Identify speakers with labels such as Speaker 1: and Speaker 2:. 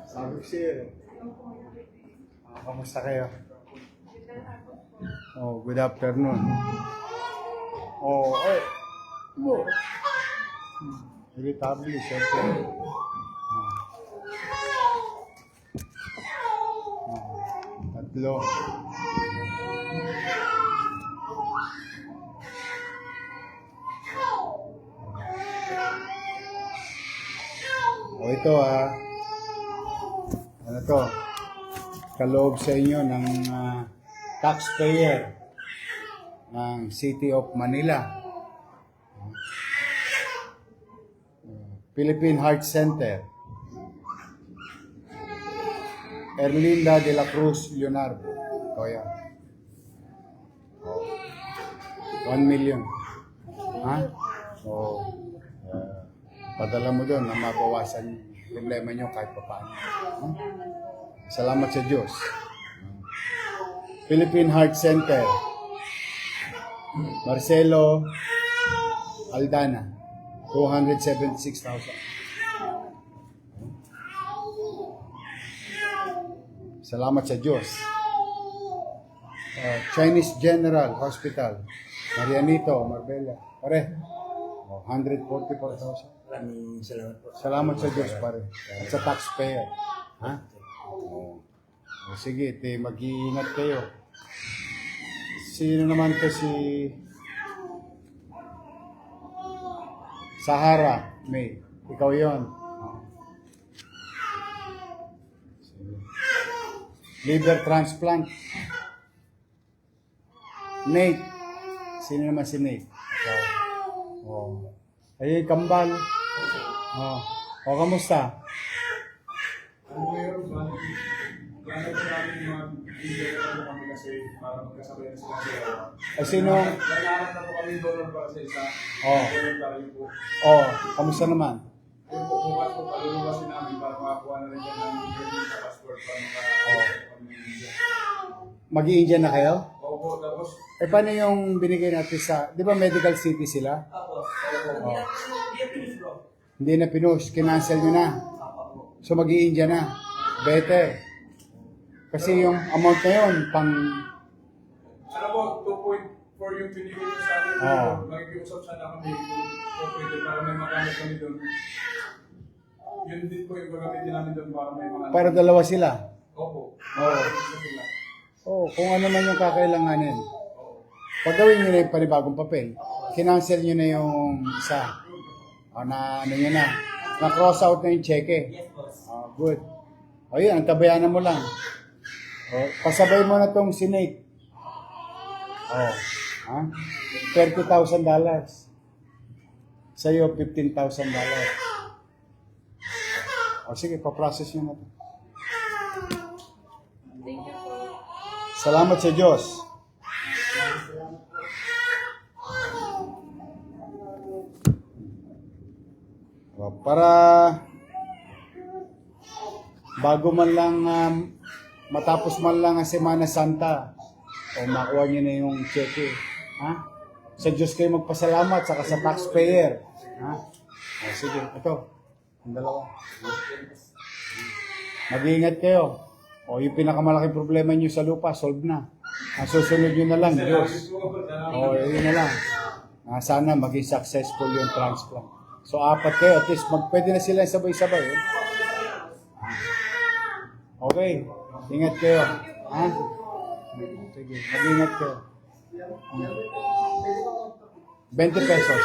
Speaker 1: Sabi ko siya, kamusta kayo? Oh, good afternoon. Oh, eh. Mo. Irritable, siyempre. Tatlo. O ito ano to? Kaloob sa inyo ng taxpayer ng City of Manila. Philippine Heart Center. Erlinda de la Cruz Leonardo. O yan. 1 million. Ha? O, padala mo doon na mabawasan yung problema nyo kahit pa paano. Salamat sa Diyos. Philippine Heart Center. Marcelo Aldana. 276,000. Salamat sa Diyos. Chinese General Hospital. Marianito, Marbella. Pare, 144,000.
Speaker 2: Maraming salamat po.
Speaker 1: Salamat sa Diyos, pare. At sa taxpayer. Ha? Sige, mag-iingat kayo. Sino naman to si Sahara May? Ikaw yon. Liver transplant. Nate. Sino naman si Nate? Ikaw. Oh. Ay, kambal. Oh. O, kamusta?
Speaker 3: Ano meron ba? Plano ko namin mag-video na kami kasi para magkasabay na sila siya.
Speaker 1: Ay, sino?
Speaker 3: Naghahanap na po kami dollar para sa isa.
Speaker 1: Oh.
Speaker 3: Tayo po.
Speaker 1: Oh, kamusta naman?
Speaker 3: Yung po bukas po, palulubasin namin para makakuha na rin siya ng Philippine sa passport para makakuha kami ng India.
Speaker 1: Mag-i-India na kayo?
Speaker 3: Opo, tapos
Speaker 1: Eh, paano yung binigay natin sa... Di ba medical city sila? Oh. Hindi na pinush. Kinancel nyo na. So, mag-i-India na. Better. Kasi yung amount na yun, pang...
Speaker 3: ano po, 2.4 yung binigay niyo sa akin.
Speaker 1: Oo.
Speaker 3: Nakikiusap sana kami kung pwede para may magamit kami doon. Yun din po yung gagamitin namin doon para may mga...
Speaker 1: Para dalawa sila.
Speaker 3: Opo.
Speaker 1: Oo.
Speaker 3: Sila.
Speaker 1: Oh, kung ano man yung kakailanganin. Pagawin nyo na yung panibagong papel. Kinancel nyo na yung isa. O na ano nyo na. Na-cross out na yung cheque.
Speaker 2: Yes, boss.
Speaker 1: Oh, good. O yun, ang tabayanan mo lang. O, pasabay mo na tong sinake. O, ha? $30,000. Sa'yo, $15,000. O sige, pa-process nyo na to.
Speaker 4: Thank you po.
Speaker 1: Salamat sa Diyos. Para bago man lang matapos man lang ang Semana Santa o makuha nyo na yung cheque, ha? Sa Diyos kayo magpasalamat saka sa taxpayer, ha? O, sige, ito ang dalawa. Mag-iingat kayo. O yung pinakamalaking problema nyo sa lupa, solve na. Ang susunod nyo na lang, Diyos. O yun na lang. Sana maging successful yung transplant. So, 4 kayo. At least, pwede na sila sabay-sabay. Eh? Okay. Ingat kayo. Ha? Sige. Mag-ingat kayo. 20 pesos.